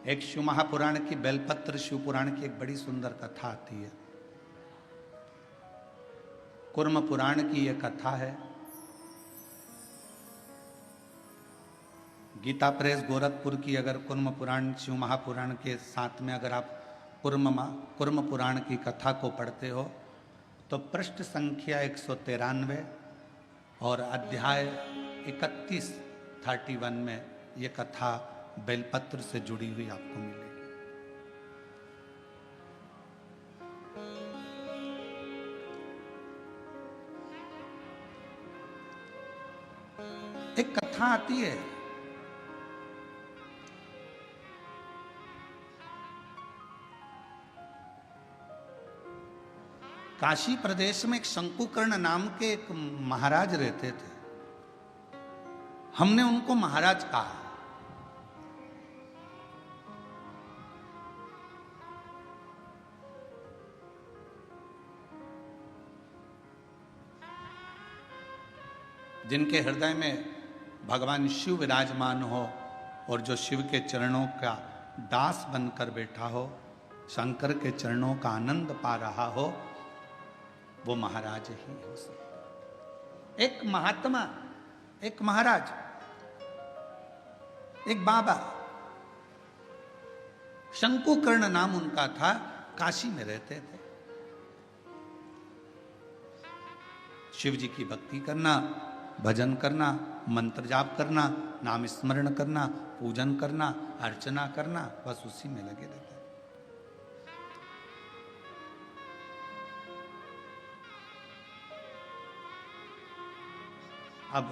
एक शिव महापुराण की बेलपत्र शिव पुराण की एक बड़ी सुंदर कथा आती है। कुर्म पुराण की यह कथा है। गीता प्रेस गोरखपुर की अगर कुर्म पुराण शिव महापुराण के साथ में अगर आप कुर्म पुराण की कथा को पढ़ते हो तो पृष्ठ संख्या 193 और अध्याय 31 में ये कथा बेलपत्र से जुड़ी हुई आपको मिलेगी। एक कथा आती है, काशी प्रदेश में एक शंकुकर्ण नाम के एक महाराज रहते थे। हमने उनको महाराज कहा। जिनके हृदय में भगवान शिव विराजमान हो और जो शिव के चरणों का दास बनकर बैठा हो, शंकर के चरणों का आनंद पा रहा हो, वो महाराज ही हो सकता। एक महात्मा, एक महाराज, एक बाबा, शंकुकर्ण नाम उनका था, काशी में रहते थे। शिव जी की भक्ति करना, भजन करना, मंत्र जाप करना, नाम स्मरण करना, पूजन करना, अर्चना करना, बस उसी में लगे रहते। अब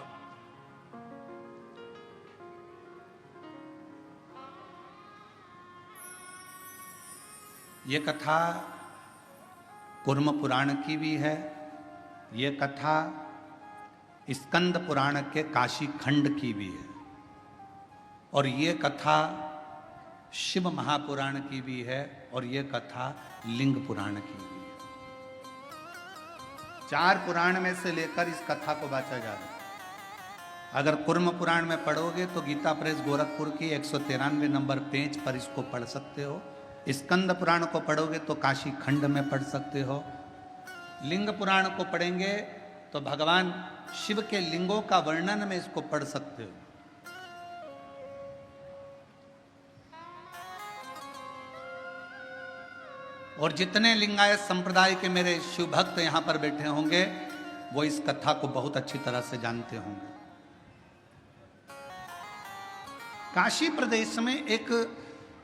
ये कथा कुर्म पुराण की भी है। ये कथा स्कंद पुराण के काशी खंड की भी है और ये कथा शिव महापुराण की भी है और ये कथा लिंग पुराण की भी है। 4 पुराण में से लेकर इस कथा को बांटा जा रहा है। अगर कुर्म पुराण में पढ़ोगे तो गीता प्रेस गोरखपुर की 193 नंबर पेज पर इसको पढ़ सकते हो। स्कंद पुराण को पढ़ोगे तो काशी खंड में पढ़ सकते हो। लिंग पुराण को पढ़ेंगे तो भगवान शिव के लिंगों का वर्णन में इसको पढ़ सकते हो। और जितने लिंगायत संप्रदाय के मेरे शिव भक्त यहां पर बैठे होंगे वो इस कथा को बहुत अच्छी तरह से जानते होंगे। काशी प्रदेश में एक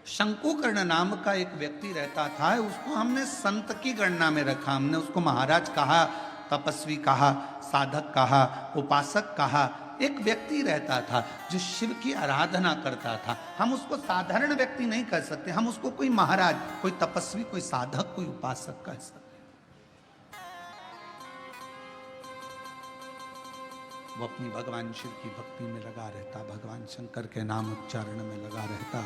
शंकुकर्ण नाम का एक व्यक्ति रहता था। उसको हमने संत की गणना में रखा। हमने उसको महाराज कहा, तपस्वी कहा, साधक कहा, उपासक कहा। एक व्यक्ति रहता था जो शिव की आराधना करता था। हम उसको साधारण व्यक्ति नहीं कह सकते, हम उसको कोई महाराज, कोई तपस्वी, कोई साधक, कोई उपासक कह सकते। वो अपनी भगवान शिव की भक्ति में लगा रहता, भगवान शंकर के नाम उच्चारण में लगा रहता,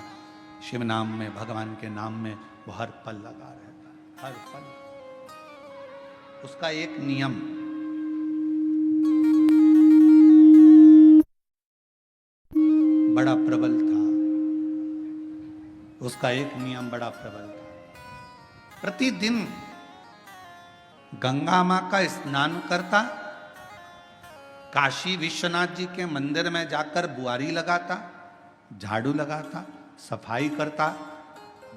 शिव नाम में, भगवान के नाम में वो हर पल लगा रहता, हर पल। उसका एक नियम, बड़ा प्रबल था। उसका एक नियम बड़ा प्रबल था। प्रतिदिन गंगा मां का स्नान करता, काशी विश्वनाथ जी के मंदिर में जाकर बुआरी लगाता, झाड़ू लगाता, सफाई करता,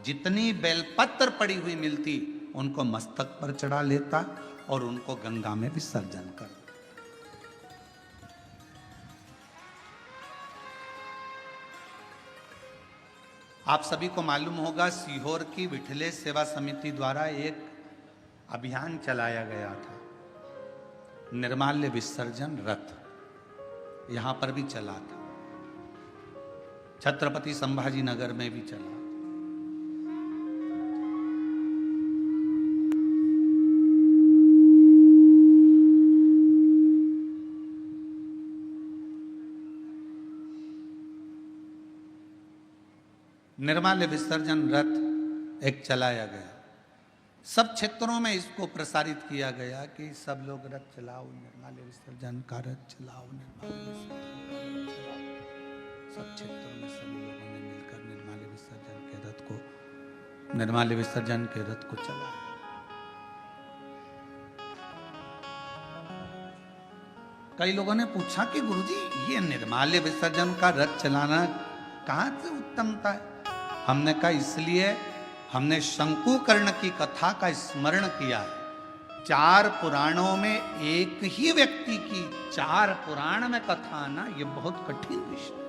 जितनी बेलपत्र पड़ी हुई मिलती उनको मस्तक पर चढ़ा लेता और उनको गंगा में विसर्जन कर देता। आप सभी को मालूम होगा सीहोर की विठलेश सेवा समिति द्वारा एक अभियान चलाया गया था, निर्माल्य विसर्जन रथ। यहां पर भी चला था, छत्रपति संभाजी नगर में भी चला। निर्माल्य विसर्जन रथ एक चलाया गया। सब क्षेत्रों में इसको प्रसारित किया गया कि सब लोग रथ चलाओ, निर्माल्य विसर्जन का रथ चलाओ, निर्माल्य विसर्जन का रथ चलाओ। सब क्षेत्रों में सभी लोगों ने मिलकर निर्माल्य विसर्जन के निर्माल्य विसर्जन के रथ को चला। कई लोगों ने पूछा कि गुरुजी ये निर्माल्य विसर्जन का रथ चलाना कहां से उत्तमता है? हमने कहा इसलिए हमने शंकुकर्ण की कथा का स्मरण किया है। 4 पुराणों में एक ही व्यक्ति की 4 पुराण में कथा आना ये बहुत कठिन विषय है।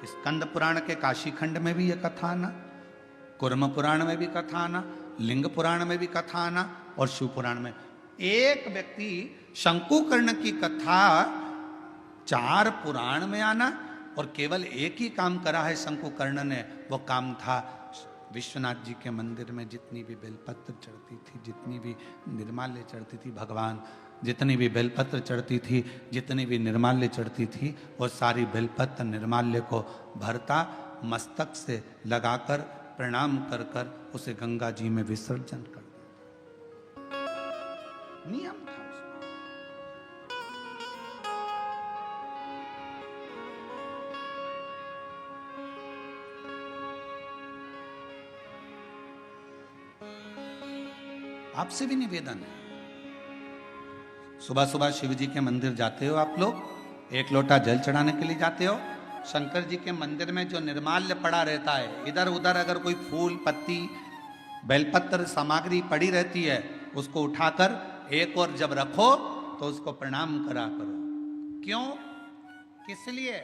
स्कंद पुराण के काशी खंड में भी यह कथा आना, कुर्म पुराण में भी कथा आना, लिंग पुराण में भी कथा आना और शिव पुराण में। एक व्यक्ति शंकुकर्ण की कथा 4 पुराण में आना और केवल एक ही काम करा है शंकुकर्ण ने। वो काम था विश्वनाथ जी के मंदिर में जितनी भी बेलपत्र चढ़ती थी, जितनी भी निर्माल्य चढ़ती थी, भगवान जितनी भी बेलपत्र चढ़ती थी, जितनी भी निर्माल्य चढ़ती थी, वो सारी बेलपत्र निर्माल्य को भरता, मस्तक से लगाकर प्रणाम कर कर उसे गंगा जी में विसर्जन कर देता। नियम था उसमें। आपसे भी निवेदन है, सुबह सुबह शिव जी के मंदिर जाते हो आप लोग, 1 लोटा जल चढ़ाने के लिए जाते हो। शंकर जी के मंदिर में जो निर्माल्य पड़ा रहता है, इधर उधर अगर कोई फूल पत्ती बेलपत्र सामग्री पड़ी रहती है, उसको उठाकर एक और जब रखो तो उसको प्रणाम करा करो। क्यों? किस लिए?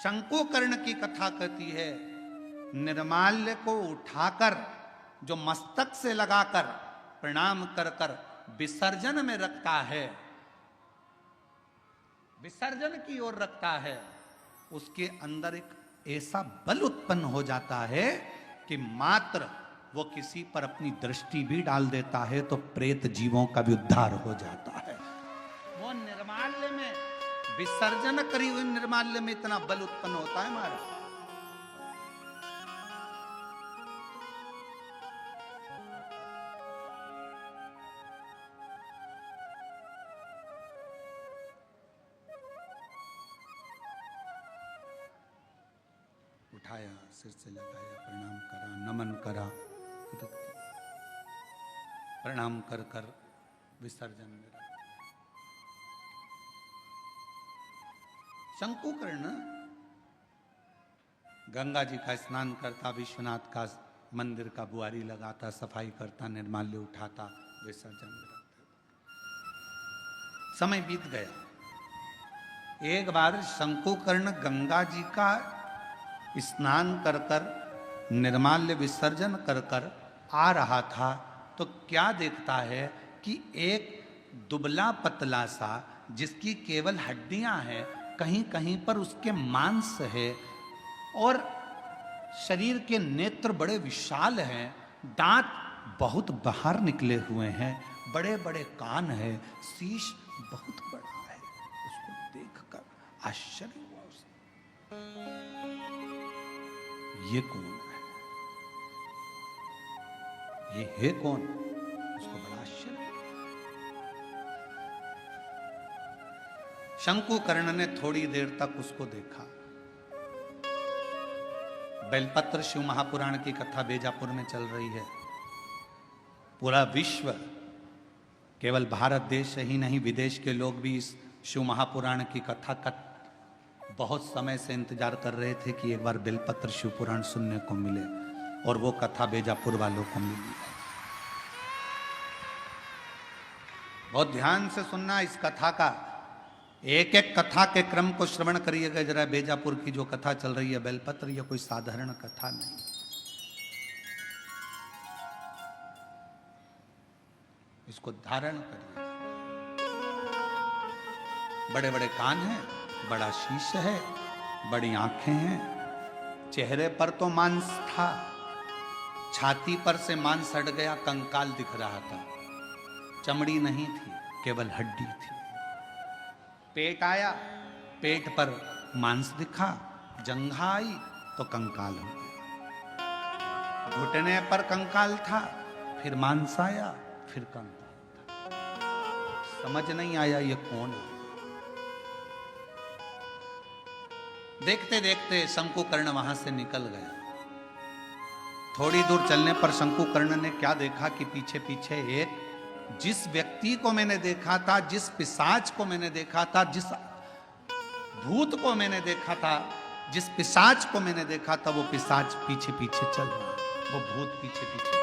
शंकुकर्ण की कथा कहती है निर्माल्य को उठाकर जो मस्तक से लगाकर प्रणाम कर कर विसर्जन में रखता है, विसर्जन की ओर रखता है, उसके अंदर एक ऐसा बल उत्पन्न हो जाता है कि मात्र वो किसी पर अपनी दृष्टि भी डाल देता है तो प्रेत जीवों का भी उद्धार हो जाता है। वो निर्माल्य में विसर्जन करी हुई निर्माल्य में इतना बल उत्पन्न होता है हमारा। उठाया, सिर से लगाया, प्रणाम करा, नमन करा, प्रणाम कर कर विसर्जन में रखा। शंकुकर्ण गंगा जी का स्नान करता, विश्वनाथ का मंदिर का बुआरी लगाता, सफाई करता, निर्माल्य उठाता, विसर्जन में रखता। समय बीत गया। एक बार शंकुकर्ण गंगा जी का स्नान कर कर निर्माल्य विसर्जन कर कर आ रहा था तो क्या देखता है कि एक दुबला पतला सा, जिसकी केवल हड्डियां हैं, कहीं कहीं पर उसके मांस है और शरीर के नेत्र बड़े विशाल हैं, दांत बहुत बाहर निकले हुए हैं, बड़े बड़े कान है, शीश बहुत बड़ा है। उसको देखकर आश्चर्य हुआ उसे, ये कौन है, ये है कौन? उसको बड़ा आश्चर्य। शंकुकर्ण ने थोड़ी देर तक उसको देखा। बेलपत्र शिव महापुराण की कथा बेजापुर में चल रही है। पूरा विश्व, केवल भारत देश ही नहीं, विदेश के लोग भी इस शिव महापुराण की कथा का बहुत समय से इंतजार कर रहे थे कि एक बार बेलपत्र शिव पुराण सुनने को मिले, और वो कथा बेजापुर वालों को मिली। बहुत ध्यान से सुनना इस कथा का, एक एक कथा के क्रम को श्रवण करिएगा जरा। बेजापुर की जो कथा चल रही है बेलपत्र, यह कोई साधारण कथा नहीं। इसको धारण करिए। बड़े बड़े कान हैं, बड़ा शीश है, बड़ी आंखें हैं, चेहरे पर तो मांस था, छाती पर से मांस हट गया, कंकाल दिख रहा था, चमड़ी नहीं थी, केवल हड्डी थी। पेट आया, पेट पर मांस दिखा, जंघा आई तो कंकाल हो गया। घुटने पर कंकाल था, फिर मांस आया, फिर कंकाल था। समझ नहीं आया ये कौन है। देखते देखते शंकुकर्ण वहां से निकल गया। थोड़ी दूर चलने पर शंकुकर्ण ने क्या देखा कि पीछे पीछे एक, जिस व्यक्ति को मैंने देखा था, जिस पिशाच को मैंने देखा था, जिस भूत को मैंने देखा था, जिस पिशाच को मैंने देखा था, वो पिशाच पीछे पीछे चल रहा, वो भूत पीछे पीछे।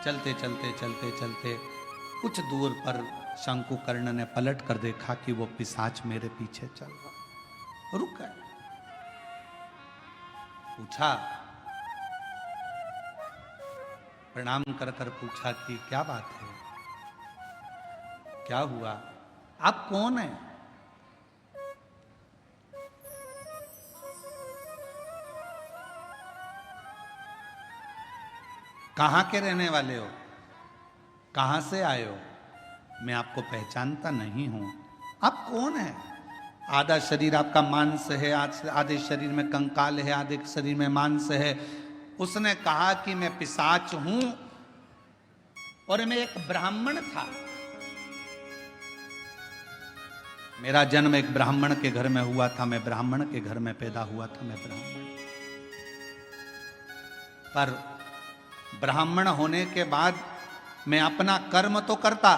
चलते चलते चलते चलते कुछ दूर पर शंकुकर्ण ने पलट कर देखा कि वो पिशाच मेरे पीछे चल रहा। रुक गए, पूछा, प्रणाम कर कर पूछा कि क्या बात है, क्या हुआ, आप कौन हैं? कहां के रहने वाले हो, कहां से आए हो? मैं आपको पहचानता नहीं हूं, आप कौन हैं? आधा शरीर आपका मांस है, आधे शरीर में कंकाल है, आधे शरीर में मांस है। उसने कहा कि मैं पिशाच हूं और मैं एक ब्राह्मण था। मेरा जन्म एक ब्राह्मण के घर में हुआ था, मैं ब्राह्मण के घर में पैदा हुआ था, मैं ब्राह्मण। पर ब्राह्मण होने के बाद मैं अपना कर्म तो करता,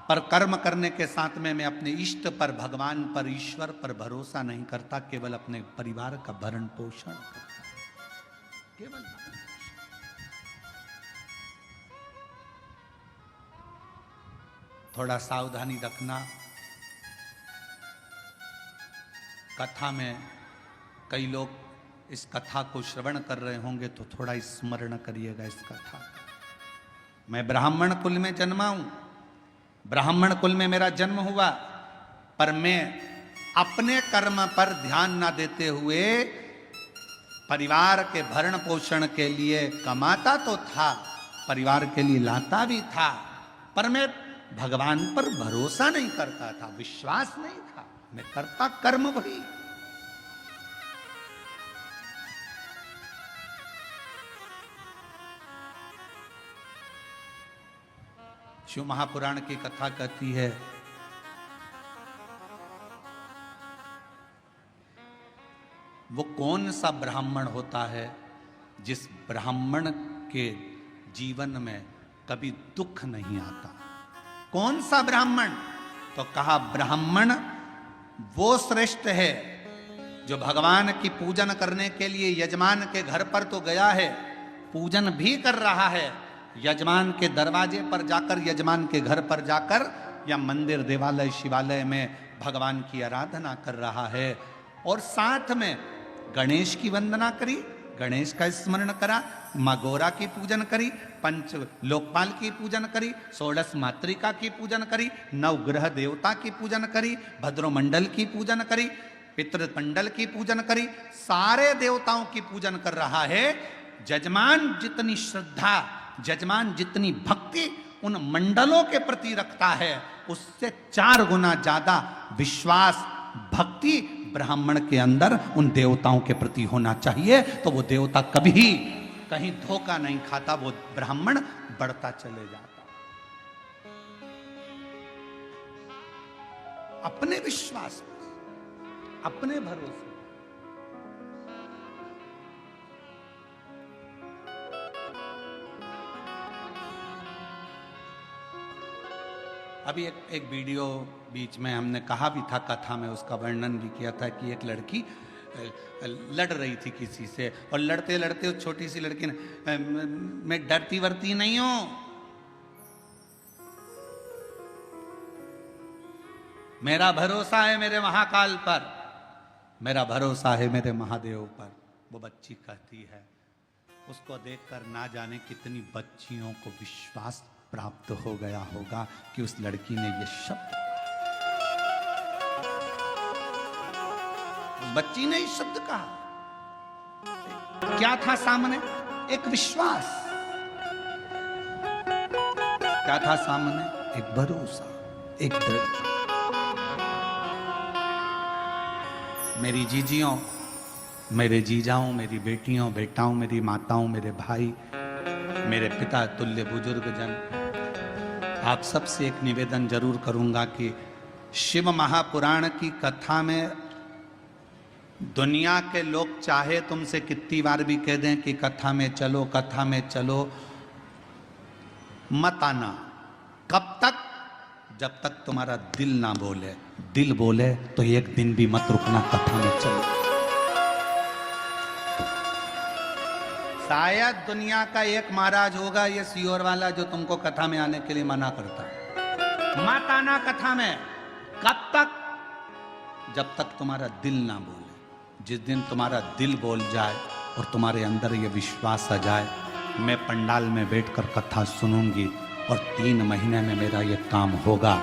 पर कर्म करने के साथ में मैं अपने इष्ट पर, भगवान पर, ईश्वर पर भरोसा नहीं करता, केवल अपने परिवार का भरण पोषण करता, केवल। थोड़ा सावधानी रखना, कथा में कई लोग इस कथा को श्रवण कर रहे होंगे तो थोड़ा स्मरण करिएगा इस कथा। मैं ब्राह्मण कुल में जन्मा हूं, ब्राह्मण कुल में मेरा जन्म हुआ, पर मैं अपने कर्म पर ध्यान ना देते हुए परिवार के भरण पोषण के लिए कमाता तो था, परिवार के लिए लाता भी था, पर मैं भगवान पर भरोसा नहीं करता था, विश्वास नहीं था, मैं करता कर्म वही। शिव महापुराण की कथा कहती है, वो कौन सा ब्राह्मण होता है जिस ब्राह्मण के जीवन में कभी दुख नहीं आता? कौन सा ब्राह्मण? तो कहा ब्राह्मण वो श्रेष्ठ है जो भगवान की पूजन करने के लिए यजमान के घर पर तो गया है, पूजन भी कर रहा है, यजमान के दरवाजे पर जाकर, यजमान के घर पर जाकर, या मंदिर, देवालय, शिवालय में भगवान की आराधना कर रहा है, और साथ में गणेश की वंदना करी, गणेश का स्मरण करा, माँ गौरा की पूजन करी, पंच लोकपाल की पूजन करी, षोडश मातृका की पूजन करी, नवग्रह देवता की पूजन करी, भद्रमंडल की पूजन करी, पितृमंडल की पूजन करी, सारे देवताओं की पूजन कर रहा है। जजमान जितनी श्रद्धा, जजमान जितनी भक्ति उन मंडलों के प्रति रखता है, उससे 4 गुना ज्यादा विश्वास, भक्ति ब्राह्मण के अंदर उन देवताओं के प्रति होना चाहिए। तो वो देवता कभी कहीं धोखा नहीं खाता, वो ब्राह्मण बढ़ता चले जाता। अपने विश्वास पर, अपने भरोसे। अभी एक वीडियो बीच में हमने कहा भी था, कथा में उसका वर्णन भी किया था कि एक लड़की लड़ रही थी किसी से, और लड़ते लड़ते उस छोटी सी लड़की ने, मैं डरती वरती नहीं हूं, मेरा भरोसा है मेरे महाकाल पर, मेरा भरोसा है मेरे महादेव पर। वो बच्ची कहती है, उसको देखकर ना जाने कितनी बच्चियों को विश्वास प्राप्त हो गया होगा कि उस लड़की ने ये शब्द, बच्ची ने इस शब्द कहा। क्या था सामने? एक विश्वास। क्या था सामने? एक भरोसा, एक दृढ़। मेरी जीजियों, मेरे जीजाओं, मेरी बेटियों, बेटाओं, मेरी माताओं, मेरे भाई, मेरे पिता तुल्य बुजुर्ग जन, आप सबसे एक निवेदन जरूर करूंगा कि शिव महापुराण की कथा में दुनिया के लोग चाहे तुमसे कितनी बार भी कह दें कि कथा में चलो, कथा में चलो, मत आना। कब तक? जब तक तुम्हारा दिल ना बोले। दिल बोले तो एक दिन भी मत रुकना, कथा में चलो। शायद दुनिया का एक महाराज होगा ये सियोर वाला जो तुमको कथा में आने के लिए मना करता है। मत आना कथा में। कब तक? जब तक तुम्हारा दिल ना बोले। जिस दिन तुम्हारा दिल बोल जाए और तुम्हारे अंदर ये विश्वास आ जाए, मैं पंडाल में बैठकर कथा सुनूंगी और 3 महीने में मेरा ये काम होगा,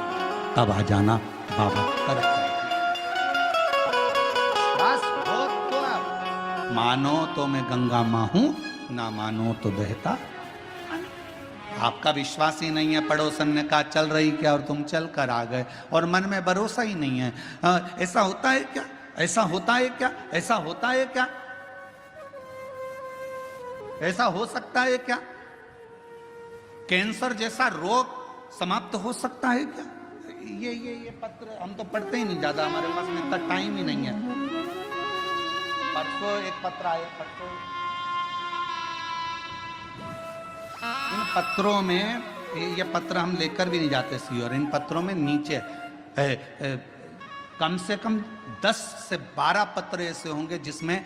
तब आ जाना बाबा कर। बस हो तो मानो तो मैं गंगा मां हूं, ना मानो तो बहता। आपका विश्वास ही नहीं है। पड़ोसन ने कहा चल रही क्या और तुम चल कर आ गए और मन में भरोसा ही नहीं है। ऐसा होता है क्या? ऐसा होता है क्या? ऐसा होता है क्या? ऐसा हो सकता है क्या? कैंसर जैसा रोग समाप्त हो सकता है क्या? ये पत्र हम तो पढ़ते ही नहीं ज्यादा, हमारे पास में इतना टाइम ही नहीं है। परसों एक पत्र आया, परसों इन पत्रों में, ये पत्र हम लेकर भी नहीं जाते सी, और इन पत्रों में नीचे कम से कम 10 से 12 पत्र ऐसे होंगे जिसमें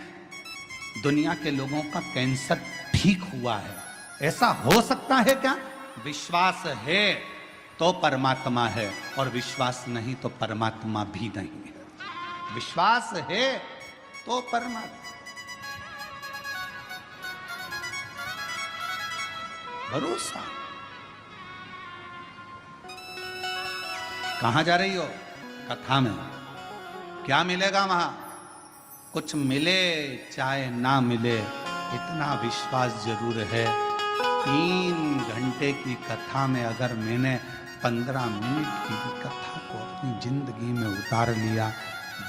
दुनिया के लोगों का कैंसर ठीक हुआ है। ऐसा हो सकता है क्या? विश्वास है तो परमात्मा है, और विश्वास नहीं तो परमात्मा भी नहीं है। विश्वास है तो परमात्मा। भरोसा। कहां जा रही हो? कथा में। क्या मिलेगा वहां? कुछ मिले चाहे ना मिले, इतना विश्वास जरूर है। 3 घंटे की कथा में अगर मैंने 15 मिनट की भी कथा को अपनी जिंदगी में उतार लिया,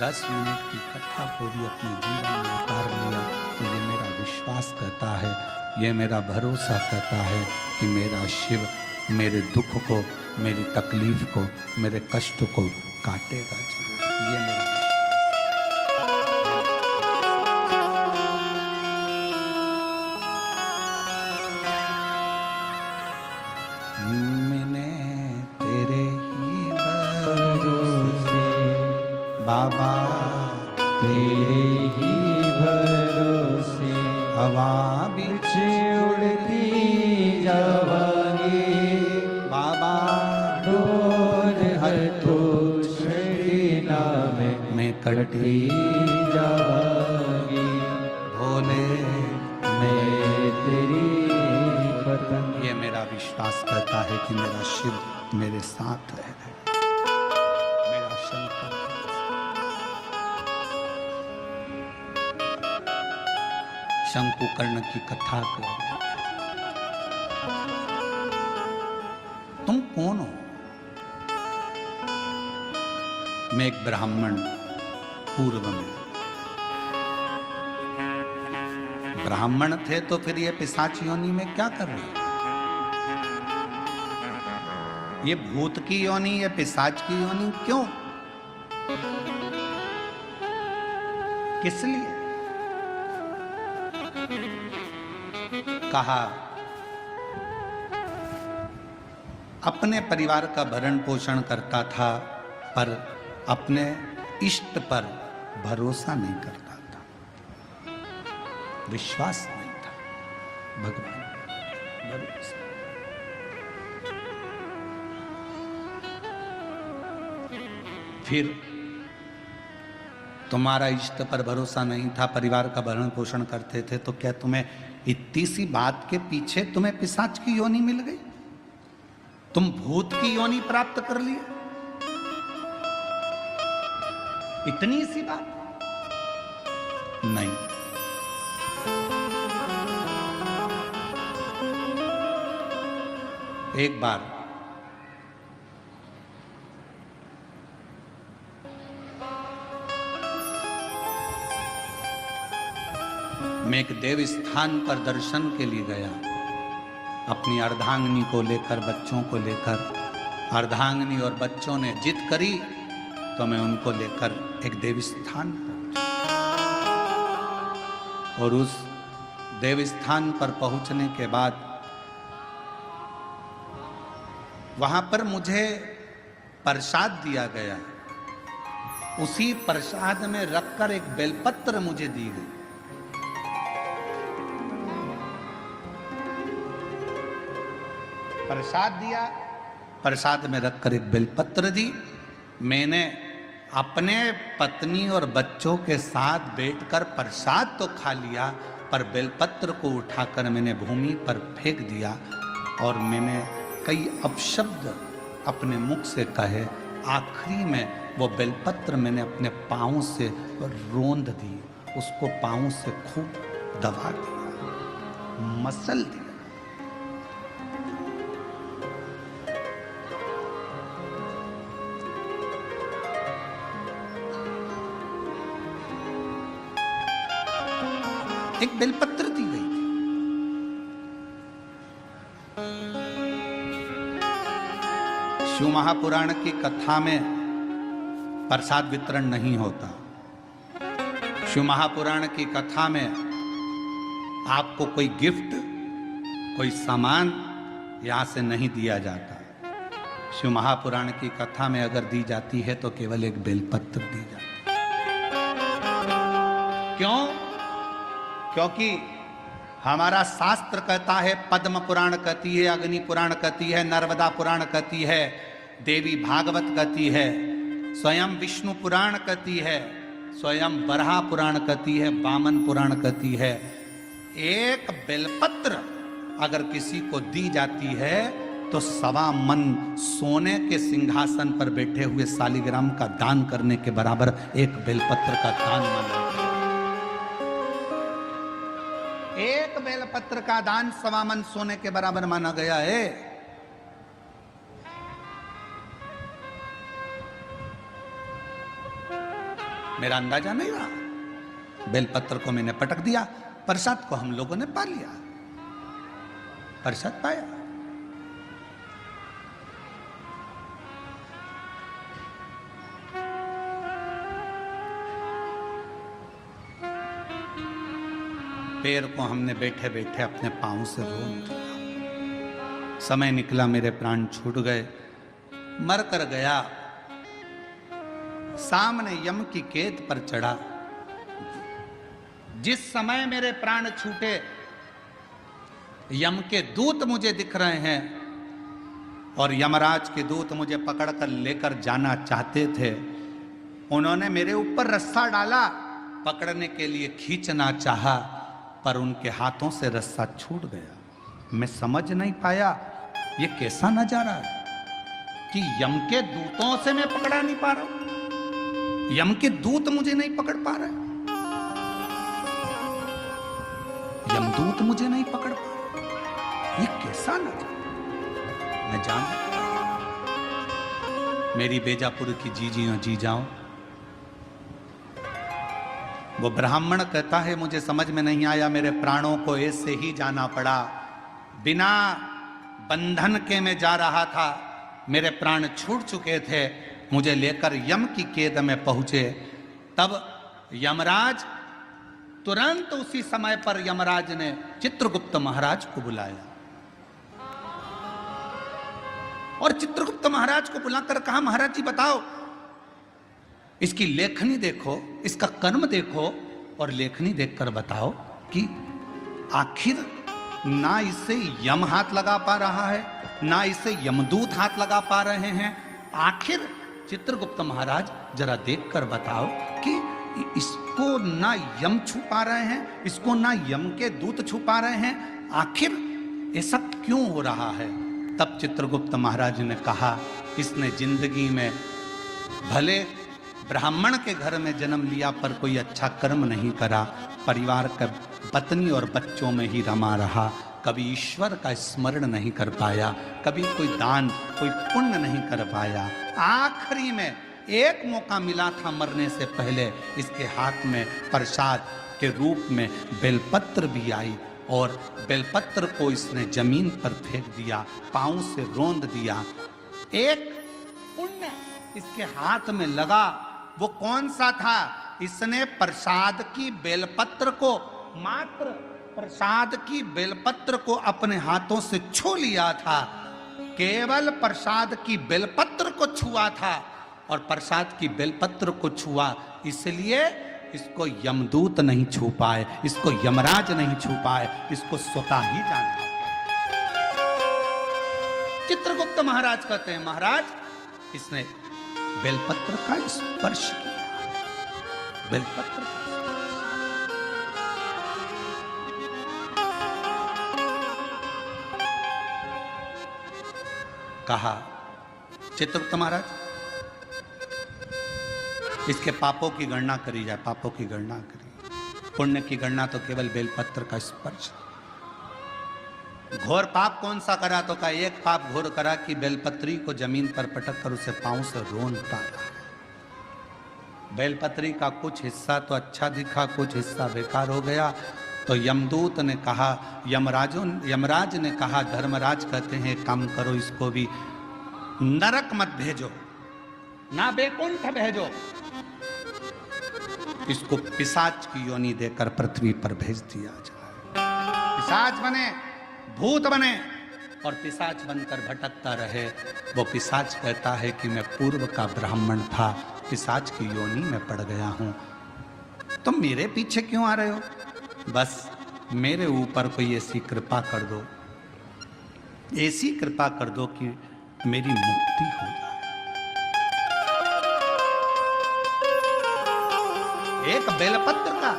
10 मिनट की कथा को भी अपने जीवन में उतार लिया, तो ये मेरा विश्वास कहता है, ये मेरा भरोसा कहता है कि मेरा शिव मेरे दुख को, मेरी तकलीफ को, मेरे कष्ट को काटेगा जरूर। ये मेरा मैंने तेरे ही भरोसे बाबा, तेरे ही भरोसे हवा बिच उड़ती जावांगी बाबा, डोर हर तो छड़ी नाम में कटी जावांगी। भोले मैं तेरी पतंग। ये मेरा विश्वास करता है कि मेरा शिव मेरे साथ है, मेरा शंकर। शंकुकर्ण की कथा कर। तुम कौन हो? मैं एक ब्राह्मण, पूर्व में ब्राह्मण थे, तो फिर ये पिशाच योनि में क्या कर रहे? ये भूत की योनि, ये पिशाच की योनि क्यों? किस लिए? कहा अपने परिवार का भरण पोषण करता था, पर अपने इष्ट पर भरोसा नहीं करता था, विश्वास नहीं था। भगवान भरोसा। फिर तुम्हारा इष्ट पर भरोसा नहीं था, परिवार का भरण पोषण करते थे, तो क्या तुम्हें इतनी सी बात के पीछे तुम्हें पिशाच की योनि मिल गई? तुम भूत की योनि प्राप्त कर लिए? इतनी सी बात नहीं। एक बार मैं एक देव स्थान पर दर्शन के लिए गया, अपनी अर्धांगिनी को लेकर, बच्चों को लेकर अर्धांगिनी और बच्चों ने जिद करी तो मैं उनको लेकर एक देवी स्थान पहुंचा। और उस देवी स्थान पर पहुंचने के बाद वहां पर मुझे प्रसाद दिया गया। उसी प्रसाद में रखकर एक बेलपत्र मुझे दी गई। प्रसाद दिया, प्रसाद में रखकर एक बेलपत्र दी। मैंने अपने पत्नी और बच्चों के साथ बैठकर प्रसाद तो खा लिया, पर बेलपत्र को उठाकर मैंने भूमि पर फेंक दिया और मैंने कई अपशब्द अपने मुख से कहे। आखिरी में वो बेलपत्र मैंने अपने पाँव से रोंद दी, उसको पाँव से खूब दबा दिया, मसल दिया। एक बेलपत्र दी गई। शिव महापुराण की कथा में प्रसाद वितरण नहीं होता। शिव महापुराण की कथा में आपको कोई गिफ्ट, कोई सामान यहां से नहीं दिया जाता। शिव महापुराण की कथा में अगर दी जाती है तो केवल एक बेलपत्र दी जाती है। क्यों? क्योंकि हमारा शास्त्र कहता है, पद्म पुराण कहती है, अग्नि पुराण कहती है, नर्मदा पुराण कहती है, देवी भागवत कहती है, स्वयं विष्णु पुराण कहती है, स्वयं बरहा पुराण कहती है, वामन पुराण कहती है। एक बेलपत्र अगर किसी को दी जाती है तो 1.25 मन सोने के सिंहासन पर बैठे हुए शालिग्राम का दान करने के बराबर एक बेलपत्र का दान माना। एक बेलपत्र का दान 1.25 मन सोने के बराबर माना गया है। मेरा अंदाजा नहीं रहा। बेलपत्र को मैंने पटक दिया, प्रसाद को हम लोगों ने पा लिया, प्रसाद पाया। पैर को हमने बैठे बैठे अपने पांव से रोक दिया। समय निकला, मेरे प्राण छूट गए, मर कर गया। सामने यम की केत पर चढ़ा। जिस समय मेरे प्राण छूटे, यम के दूत मुझे दिख रहे हैं और यमराज के दूत मुझे पकड़कर लेकर जाना चाहते थे। उन्होंने मेरे ऊपर रस्सा डाला, पकड़ने के लिए खींचना चाहा, पर उनके हाथों से रस्सा छूट गया। मैं समझ नहीं पाया ये कैसा नजारा है कि यम के दूतों से मैं पकड़ा नहीं पा रहा हूं, यम के दूत मुझे नहीं पकड़ पा रहे, यमदूत मुझे नहीं पकड़ पा रहे। ये कैसा नजारा? मैं जान मेरी बेजापुर की जीजियों जी जाओ, वो ब्राह्मण कहता है मुझे समझ में नहीं आया, मेरे प्राणों को ऐसे ही जाना पड़ा, बिना बंधन के मैं जा रहा था, मेरे प्राण छूट चुके थे, मुझे लेकर यम की कैद में पहुंचे। तब यमराज तुरंत उसी समय पर यमराज ने चित्रगुप्त महाराज को बुलाया और चित्रगुप्त महाराज को बुलाकर कहा, महाराज जी बताओ, इसकी लेखनी देखो, इसका कर्म देखो और लेखनी देखकर बताओ कि आखिर ना इसे यम हाथ लगा पा रहा है, ना इसे यमदूत हाथ लगा पा रहे हैं। आखिर चित्रगुप्त महाराज जरा देखकर बताओ कि इसको ना यम छू पा रहे हैं, इसको ना यम के दूत छू पा रहे हैं, आखिर ऐसा क्यों हो रहा है? तब चित्रगुप्त महाराज ने कहा, इसने जिंदगी में भले ब्राह्मण के घर में जन्म लिया पर कोई अच्छा कर्म नहीं करा, परिवार का पत्नी और बच्चों में ही रमा रहा, कभी ईश्वर का स्मरण नहीं कर पाया, कभी कोई दान, कोई पुण्य नहीं कर पाया। आखिरी में एक मौका मिला था मरने से पहले, इसके हाथ में प्रसाद के रूप में बेलपत्र भी आई और बेलपत्र को इसने जमीन पर फेंक दिया, पांव से रोंद दिया। एक पुण्य इसके हाथ में लगा। वो कौन सा था? इसने प्रसाद की बेलपत्र को, मात्र प्रसाद की बेलपत्र को अपने हाथों से छू लिया था। केवल प्रसाद की बेलपत्र को छुआ था और प्रसाद की बेलपत्र को छुआ, इसलिए इसको यमदूत नहीं छू पाए, इसको यमराज नहीं छू पाए, इसको स्वतः ही जाना। चित्रगुप्त महाराज कहते हैं, महाराज इसने बेलपत्र का स्पर्श किया, बेलपत्र का। कहा चित्रगुप्त महाराज इसके पापों की गणना करी जाए, पापों की गणना करी। पुण्य की गणना तो केवल बेलपत्र का स्पर्श। घोर पाप कौन सा करा? तो का एक पाप घोर करा कि बेलपत्री को जमीन पर पटक कर उसे पांव से रोन डाला। बेलपत्री का कुछ हिस्सा तो अच्छा दिखा, कुछ हिस्सा बेकार हो गया। तो यमदूत ने कहा, यमराज ने कहा, धर्मराज कहते हैं काम करो, इसको भी नरक मत भेजो, ना बैकुंठ भेजो, इसको पिशाच की योनि देकर पृथ्वी पर भेज दिया जाए। पिशाच बने, भूत बने और पिशाच बनकर भटकता रहे। वो पिशाच कहता है कि मैं पूर्व का ब्राह्मण था, पिशाच की योनि में पड़ गया हूं, तुम मेरे पीछे क्यों आ रहे हो? बस मेरे ऊपर कोई ऐसी कृपा कर दो, ऐसी कृपा कर दो कि मेरी मुक्ति हो जाए। एक बेलपत्र का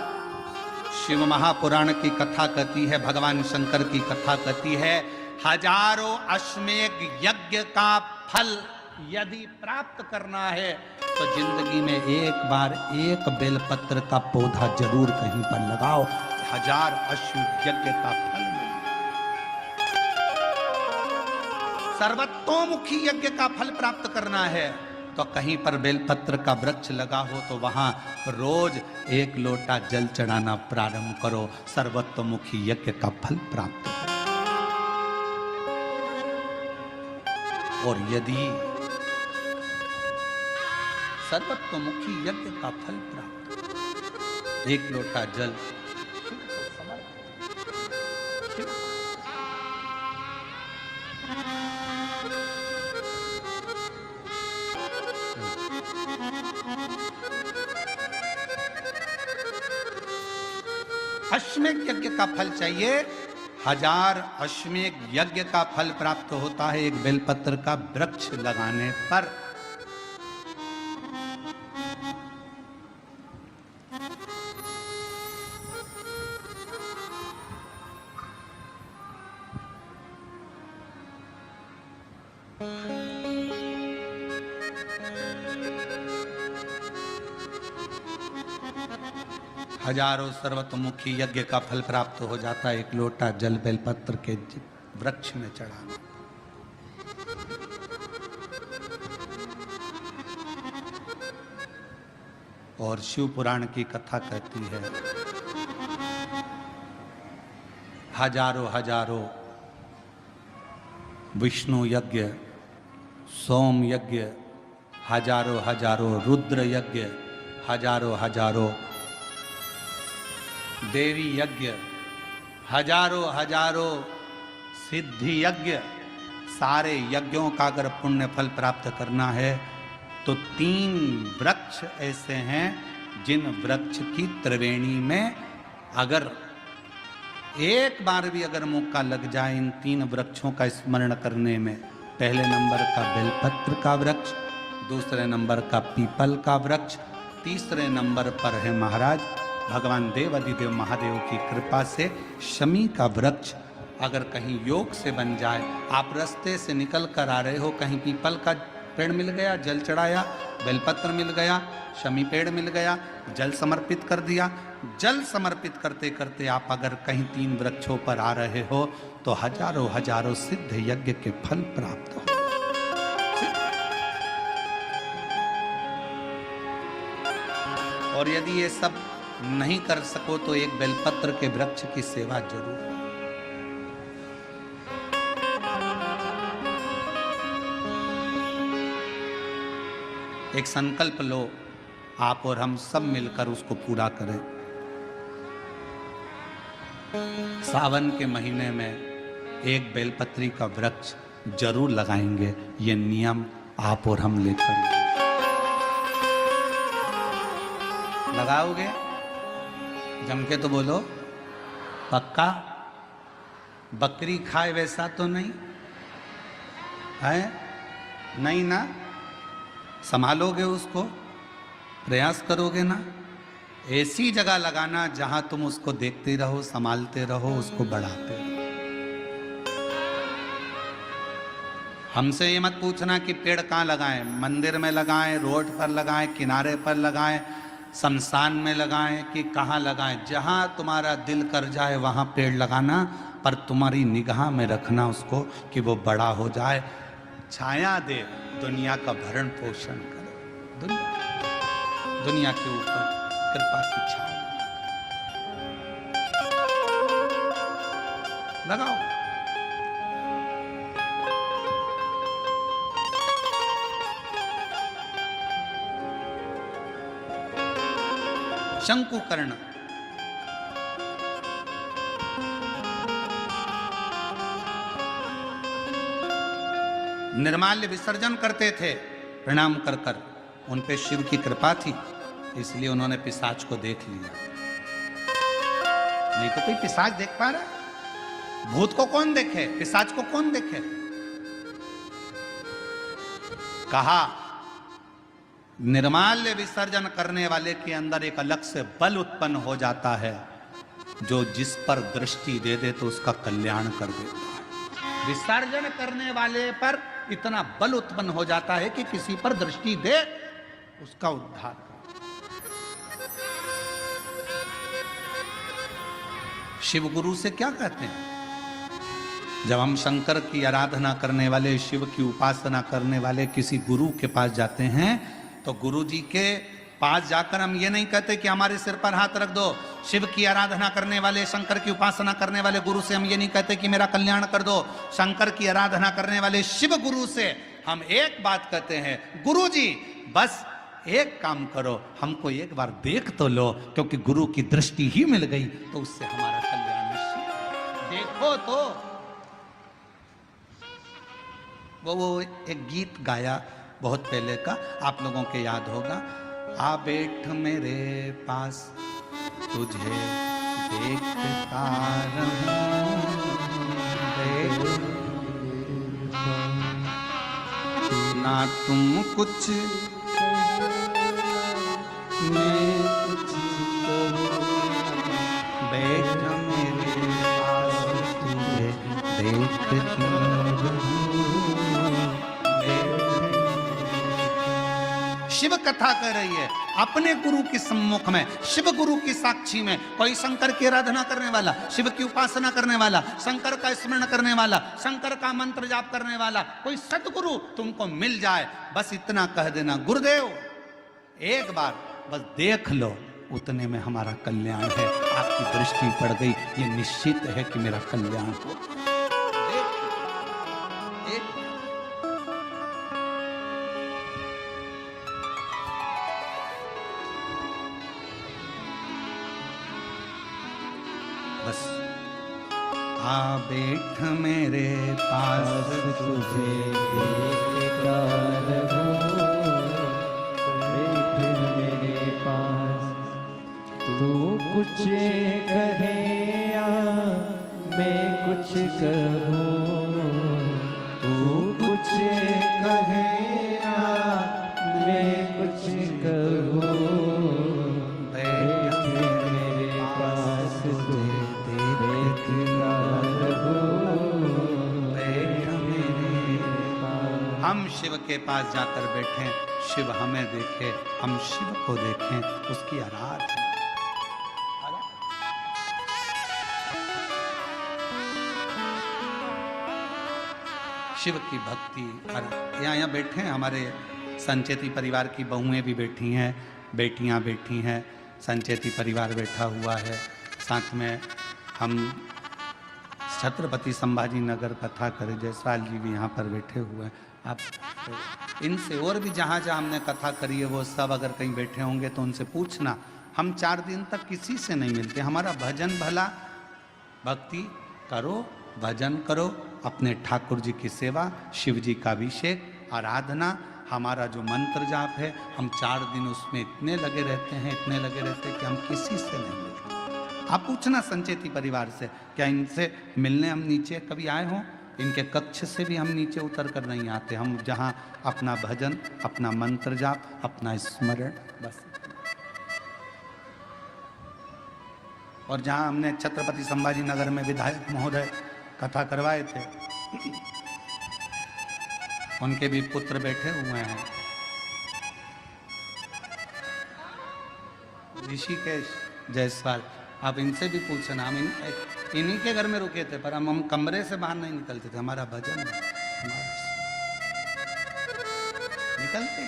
शिव महापुराण की कथा कहती है, भगवान शंकर की कथा कहती है, हजारों अश्वमेध यज्ञ का फल यदि प्राप्त करना है तो जिंदगी में एक बार एक बेलपत्र का पौधा जरूर कहीं पर लगाओ, 1000 अश्वमेध यज्ञ का फल मिलेगा। सर्वतोमुखी यज्ञ का फल प्राप्त करना है तो कहीं पर बेलपत्र का वृक्ष लगा हो तो वहां रोज 1 लोटा जल चढ़ाना प्रारंभ करो, सर्वतोमुखी यज्ञ का फल प्राप्त करो। और यदि सर्वतोमुखी यज्ञ का फल प्राप्त, 1 लोटा जल अश्वमेध यज्ञ का फल चाहिए, 1000 अश्वमेध यज्ञ का फल प्राप्त होता है एक बेलपत्र का वृक्ष लगाने पर। हजारों सर्वतोमुखी यज्ञ का फल प्राप्त हो जाता है, 1 लोटा जल बेलपत्र के वृक्ष में चढ़ाना। और शिव पुराण की कथा कहती है, हजारों विष्णु यज्ञ, सोम यज्ञ, हजारों रुद्र यज्ञ, हजारों देवी यज्ञ, हजारों सिद्धि यज्ञ, सारे यज्ञों का अगर पुण्य फल प्राप्त करना है तो 3 वृक्ष ऐसे हैं जिन वृक्ष की त्रिवेणी में अगर एक बार भी अगर मौका लग जाए इन 3 वृक्षों का स्मरण करने में, पहले नंबर का बेलपत्र का वृक्ष, दूसरे नंबर का पीपल का वृक्ष, तीसरे नंबर पर है महाराज भगवान देवाधिदेव महादेव की कृपा से शमी का वृक्ष। अगर कहीं योग से बन जाए, आप रास्ते से निकल कर आ रहे हो, कहीं पीपल का पेड़ मिल गया, जल चढ़ाया, बेलपत्र मिल गया, शमी पेड़ मिल गया, जल समर्पित कर दिया, जल समर्पित करते करते आप अगर कहीं 3 वृक्षों पर आ रहे हो तो हजारों सिद्ध यज्ञ के फल प्राप्त हो। और यदि ये सब नहीं कर सको तो एक बेलपत्र के वृक्ष की सेवा जरूर। एक संकल्प लो, आप और हम सब मिलकर उसको पूरा करें। सावन के महीने में एक बेलपत्री का वृक्ष जरूर लगाएंगे, ये नियम आप और हम लेकर। लगाओगे? जम के तो बोलो, पक्का? बकरी खाए वैसा तो नहीं है? नहीं ना? संभालोगे उसको, प्रयास करोगे ना? ऐसी जगह लगाना जहां तुम उसको देखते रहो, संभालते रहो, उसको बढ़ाते रहो। हमसे ये मत पूछना कि पेड़ कहाँ लगाएं, मंदिर में लगाएं, रोड पर लगाएं, किनारे पर लगाएं, शमशान में लगाएं कि कहाँ लगाएं। जहां तुम्हारा दिल कर जाए वहां पेड़ लगाना, पर तुम्हारी निगाह में रखना उसको कि वो बड़ा हो जाए, छाया दे, दुनिया का भरण पोषण करे। दुनिया के ऊपर कृपा की छाया लगाओ। शंकुकर्ण निर्माल्य विसर्जन करते थे प्रणाम कर कर। उन पे शिव की कृपा थी, इसलिए उन्होंने पिशाच को देख लिया। नहीं तो कोई पिशाच देख पा रहा है? भूत को कौन देखे, पिशाच को कौन देखे? कहा निर्माल्य विसर्जन करने वाले के अंदर एक अलग से बल उत्पन्न हो जाता है, जो जिस पर दृष्टि दे दे तो उसका कल्याण कर देता है। विसर्जन करने वाले पर इतना बल उत्पन्न हो जाता है कि किसी पर दृष्टि दे उसका उद्धार कर। शिव गुरु से क्या कहते हैं? जब हम शंकर की आराधना करने वाले, शिव की उपासना करने वाले किसी गुरु के पास जाते हैं, तो गुरु जी के पास जाकर हम ये नहीं कहते कि हमारे सिर पर हाथ रख दो। शिव की आराधना करने वाले, शंकर की उपासना करने वाले गुरु से हम ये नहीं कहते कि मेरा कल्याण कर दो। शंकर की आराधना करने वाले शिव गुरु से हम एक बात कहते हैं, गुरु जी बस एक काम करो, हमको एक बार देख तो लो, क्योंकि गुरु की दृष्टि ही मिल गई तो उससे हमारा कल्याण निश्चित। देखो तो वो एक गीत गाया बहुत पहले का, आप लोगों के याद होगा, आ बैठ मेरे पास तुझे देखता रहूं, ना तुम कुछ मैं कुछ करूं, बैठ मेरे पास तुझे देखता रहूं। शिव कथा कर रही है अपने गुरु के सम्मुख में, शिव गुरु की साक्षी में। कोई शंकर की आराधना करने वाला, शिव की उपासना करने वाला, शंकर का स्मरण करने वाला, शंकर का मंत्र जाप करने वाला कोई सदगुरु तुमको मिल जाए, बस इतना कह देना, गुरुदेव एक बार बस देख लो, उतने में हमारा कल्याण है। आपकी दृष्टि पड़ गई, ये निश्चित है कि मेरा कल्याण हो। बस आ बैठ मेरे पास तुझे देखता रहूं, बैठ मेरे पास, तू कुछ कहे या मैं कुछ कहूं, तू कुछ कहे या मैं कुछ कहूं, बैठ मेरे पास तुझे हम शिव के पास जाकर बैठे, शिव हमें देखे, हम शिव को देखें, उसकी आराधना। शिव की भक्ति। यहाँ बैठे हैं हमारे संचेती परिवार की बहुएं भी बैठी हैं, बेटियां बैठी हैं, संचेती परिवार बैठा हुआ है, साथ में हम छत्रपति संभाजी नगर कथा करे जयसवाल जी भी यहाँ पर बैठे हुए हैं। आप इनसे और भी जहाँ जहाँ हमने कथा करी है वो सब अगर कहीं बैठे होंगे तो उनसे पूछना। हम 4 दिन तक किसी से नहीं मिलते। हमारा भजन भला, भक्ति करो, भजन करो, अपने ठाकुर जी की सेवा, शिव जी का अभिषेक, आराधना, हमारा जो मंत्र जाप है, हम 4 दिन उसमें इतने लगे रहते हैं, इतने लगे रहते हैं कि हम किसी से नहीं मिलते। आप पूछना संचेती परिवार से, क्या इनसे मिलने हम नीचे कभी आए हों? इनके कक्ष से भी हम नीचे उतर कर नहीं आते। हम जहाँ अपना भजन, अपना मंत्र जाप, अपना स्मरण, बस। और जहाँ हमने छत्रपति संभाजी नगर में विधायक महोदय कथा करवाए थे, उनके भी पुत्र बैठे हुए हैं, ऋषिकेश जायसवाल। आप इनसे भी पूछना। हम इन्हीं के घर में रुके थे, पर हम कमरे से बाहर नहीं निकलते थे। हमारा भजन निकलते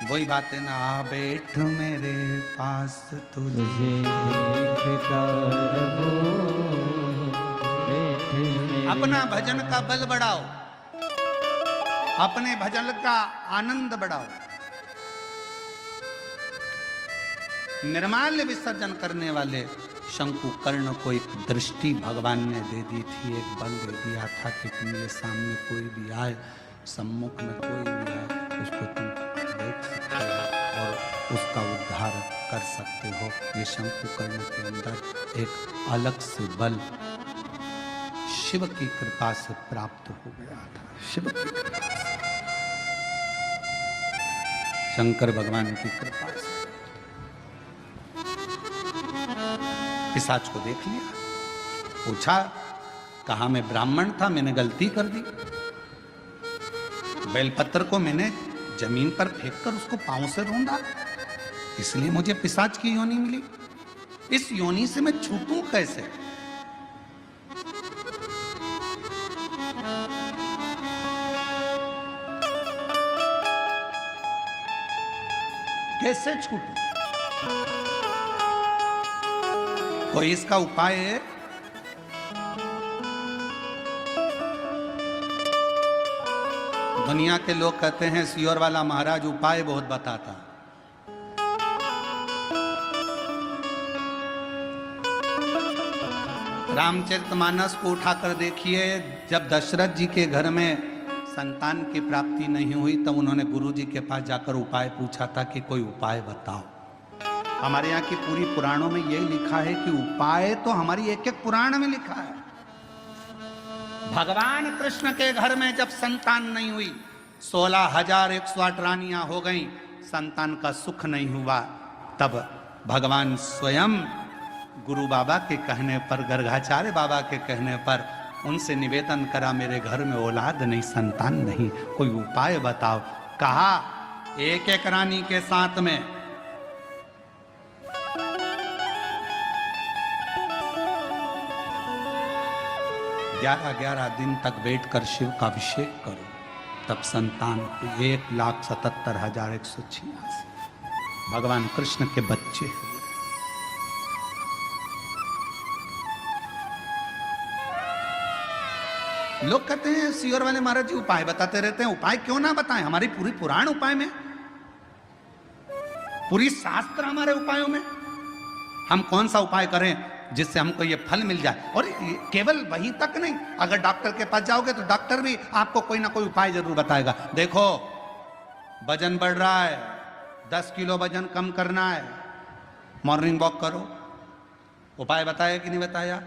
वही बातें ना, आ बैठ मेरे पास तुझे देखता रहूं, बैठ मेरे अपना भजन का बल बढ़ाओ, अपने भजन का आनंद बढ़ाओ। निर्माल्य विसर्जन करने वाले शंकु कर्ण को एक दृष्टि भगवान ने दे दी थी, एक बल दे दिया था कि तुम्हारे सामने कोई भी आए, सम्मुख में कोई भी आए, उसको तुम देख सकते हो और उसका उद्धार कर सकते हो। ये शंकु कर्ण के अंदर एक अलग से बल शिव की कृपा से प्राप्त हो गया था। शिव की कृपा से, शंकर भगवान की कृपा से। पिशाच को देख लिया, पूछा, कहा मैं ब्राह्मण था, मैंने गलती कर दी। बेलपत्र को मैंने जमीन पर फेंककर उसको पांव से रोंदा, इसलिए मुझे पिशाच की योनि मिली। इस योनि से मैं छूटूं कैसे? कैसे छूटूं? कोई इसका उपाय है? दुनिया के लोग कहते हैं सियोर वाला महाराज उपाय बहुत बताता। रामचरितमानस को उठाकर देखिए, जब दशरथ जी के घर में संतान की प्राप्ति नहीं हुई तब उन्होंने गुरु जी के पास जाकर उपाय पूछा था कि कोई उपाय बताओ। हमारे यहाँ की पूरी पुराणों में यही लिखा है कि उपाय तो हमारी एक एक पुराण में लिखा है। भगवान कृष्ण के घर में जब संतान नहीं हुई, 16,108 रानियां हो गईं, संतान का सुख नहीं हुआ, तब भगवान स्वयं गुरु बाबा के कहने पर, गर्गाचार्य बाबा के कहने पर उनसे निवेदन करा, मेरे घर में औलाद नहीं, संतान नहीं, कोई उपाय बताओ। कहा, एक एक रानी के साथ में 11-11 दिन तक बैठकर शिव का अभिषेक करो, तब संतान 1,77,186 भगवान कृष्ण के बच्चे। लोग कहते हैं सियोर वाले महाराज जी उपाय बताते रहते हैं। उपाय क्यों ना बताएं? हमारी पूरी पुराण उपाय में, पूरी शास्त्र हमारे उपायों में। हम कौन सा उपाय करें जिससे हमको ये फल मिल जाए? और केवल वही तक नहीं, अगर डॉक्टर के पास जाओगे तो डॉक्टर भी आपको कोई ना कोई उपाय जरूर बताएगा। देखो, वजन बढ़ रहा है, 10 किलो वजन कम करना है, मॉर्निंग वॉक करो। उपाय बताया कि नहीं बताया?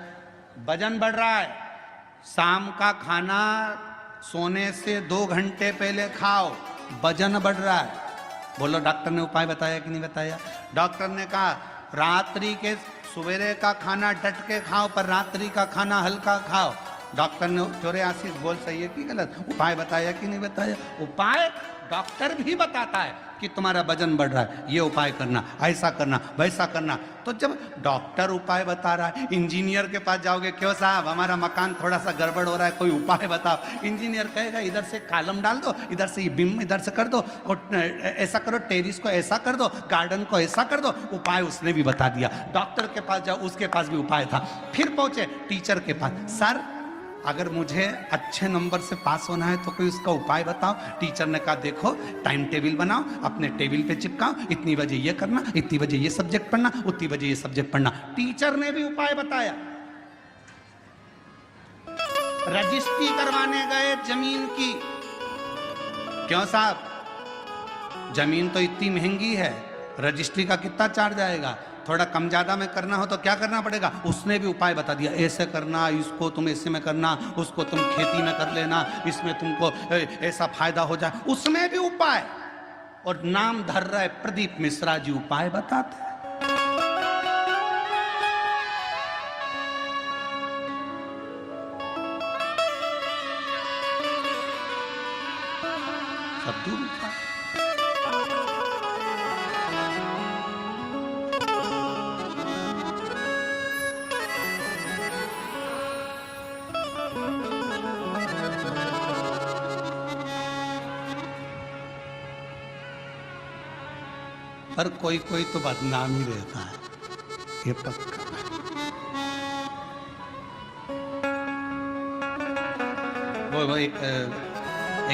वजन बढ़ रहा है, शाम का खाना सोने से 2 घंटे पहले खाओ, वजन बढ़ रहा है। बोलो, डॉक्टर ने उपाय बताया कि नहीं बताया? डॉक्टर ने कहा रात्रि के सवेरे का खाना डट के खाओ, पर रात्रि का खाना हल्का खाओ। डॉक्टर ने 84 बोल सही है कि गलत? उपाय बताया कि नहीं बताया? उपाय डॉक्टर भी बताता है कि तुम्हारा वजन बढ़ रहा है, ये उपाय करना, ऐसा करना, वैसा करना। तो जब डॉक्टर उपाय बता रहा है, इंजीनियर के पास जाओगे, क्यों साहब हमारा मकान थोड़ा सा गड़बड़ हो रहा है, कोई उपाय बताओ। इंजीनियर कहेगा इधर से कॉलम डाल दो, इधर से ये बीम इधर से कर दो, और ऐसा करो, टेरिस को ऐसा कर दो, गार्डन को ऐसा कर दो। उपाय उसने भी बता दिया। डॉक्टर के पास जाओ, उसके पास भी उपाय था। फिर पहुंचे टीचर के पास, सर अगर मुझे अच्छे नंबर से पास होना है तो कोई उसका उपाय बताओ। टीचर ने कहा देखो टाइम टेबल बनाओ, अपने टेबल पे चिपकाओ, इतनी बजे ये करना, इतनी बजे ये सब्जेक्ट पढ़ना, उतनी बजे ये सब्जेक्ट पढ़ना। टीचर ने भी उपाय बताया। रजिस्ट्री करवाने गए जमीन की। क्यों साहब, जमीन तो इतनी महंगी है, रजिस्ट्री का कितना चार्ज आएगा? थोड़ा कम ज्यादा में करना हो तो क्या करना पड़ेगा? उसने भी उपाय बता दिया, ऐसे करना, इसको तुम ऐसे में करना, उसको तुम खेती में कर लेना, इसमें तुमको ऐसा फायदा हो जाए। उसमें भी उपाय, और नाम धर रहा है प्रदीप मिश्रा जी उपाय बताते हैं। सब दूर उपाय। पर कोई कोई तो बदनाम ही रहता है, ये पक्का। वो एक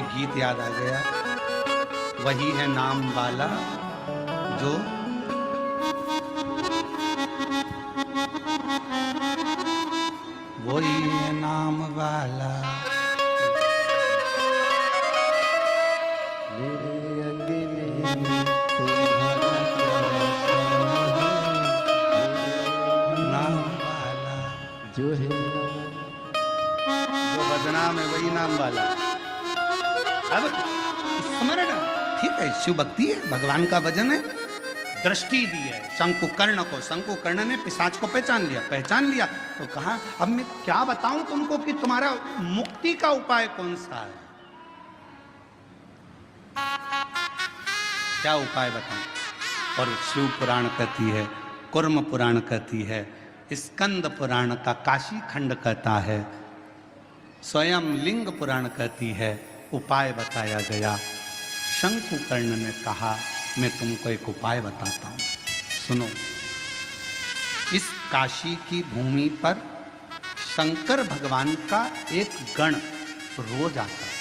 गीत याद आ गया, वही है नाम वाला जो वही है नाम वाला। मेरे अंगने तुम्हारा नाम वाला जो है, जो बदनाम है वही नाम वाला। अब स्मरण, ठीक है, शिव भक्ति है, भगवान का भजन है। दृष्टि दी है शंकुकर्ण को, शंकुकर्ण ने पिशाच को पहचान लिया तो कहा अब मैं क्या बताऊं तुमको कि तुम्हारा मुक्ति का उपाय कौन सा है? क्या उपाय बताऊं? और शिव पुराण कहती है, कुर्म पुराण कहती है, स्कंद पुराण का काशी खंड कहता है, स्वयं लिंग पुराण कहती है, उपाय बताया गया। शंकुकर्ण ने कहा मैं तुमको एक उपाय बताता हूं, सुनो। इस काशी की भूमि पर शंकर भगवान का एक गण रोज आता है।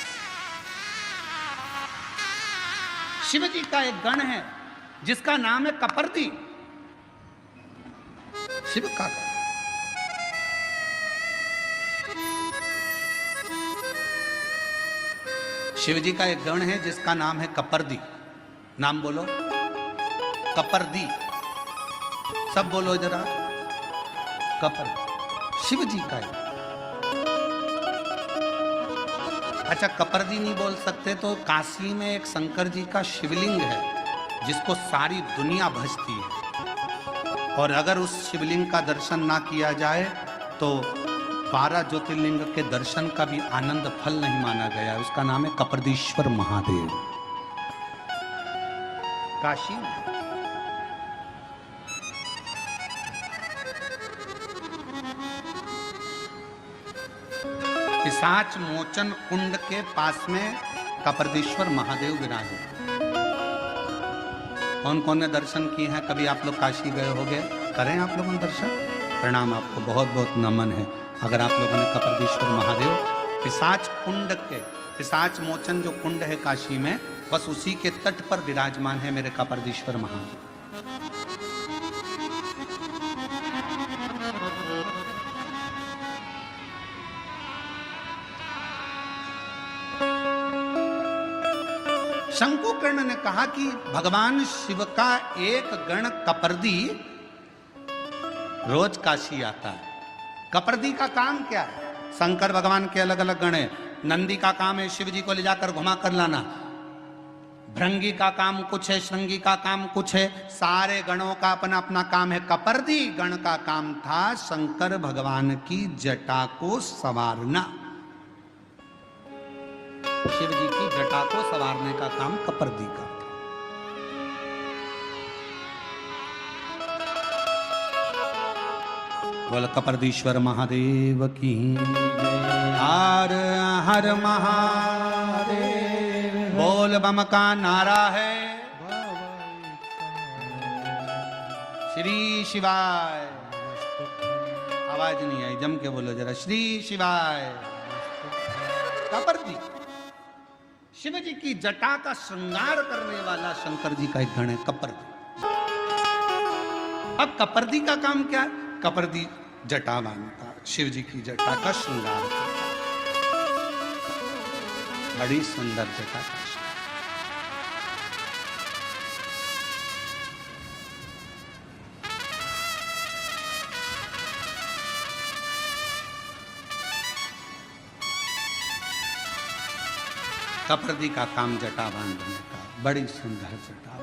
शिव जी का एक गण है जिसका नाम है कपर्दी। शिव का गण। शिव जी का एक गण है जिसका नाम है कपर्दी। नाम बोलो, कपर्दी। सब बोलो जरा, कपर्दी। शिव जी का है। अच्छा, कपर्दी नहीं बोल सकते तो काशी में एक शंकर जी का शिवलिंग है जिसको सारी दुनिया भजती है, और अगर उस शिवलिंग का दर्शन ना किया जाए तो 12 ज्योतिर्लिंग के दर्शन का भी आनंद फल नहीं माना गया। उसका नाम है कपर्दीश्वर महादेव, काशी में। पिशाच मोचन कुंड के पास में कपर्दीश्वर महादेव विराजे। कौन कौन ने दर्शन किए हैं? कभी आप लोग काशी गए होंगे, करें आप लोगों ने दर्शन? प्रणाम, आपको बहुत बहुत नमन है। अगर आप लोगों ने कपर्दीश्वर महादेव पिशाच कुंड के, पिशाच मोचन जो कुंड है काशी में, बस उसी के तट पर विराजमान है मेरे कपर्दीश्वर महादेव। शंकुकर्ण ने कहा कि भगवान शिव का एक गण कपर्दी रोज काशी आता है। कपर्दी का काम क्या है? शंकर भगवान के अलग अलग गण है। नंदी का काम है शिव जी को ले जाकर घुमा कर लाना, भृंगी का काम कुछ है, श्रृंगी का काम कुछ है, सारे गणों का अपना अपना काम है। कपर्दी गण का काम था शंकर भगवान की जटा को संवारना। शिव जी की जटा को संवारने का काम कपर्दी का। बोल कपर्दीश्वर महादेव की हर हर महादेव। बोल बम का नारा है श्री शिवाय। आवाज नहीं आई, जम के बोलो जरा, श्री शिवाय। कपर्दी। शिव जी की जटा का श्रृंगार करने वाला शंकर जी का एक गण है कपर्दी। अब कपर्दी का काम क्या है? कपर्दी जटा बांधता, शिव जी की जटा का श्रृंगार करता, बड़ी सुंदर जटा का श्रृंगार। कपर्दी का काम जटा बांधने का, बड़ी सुंदर जटा।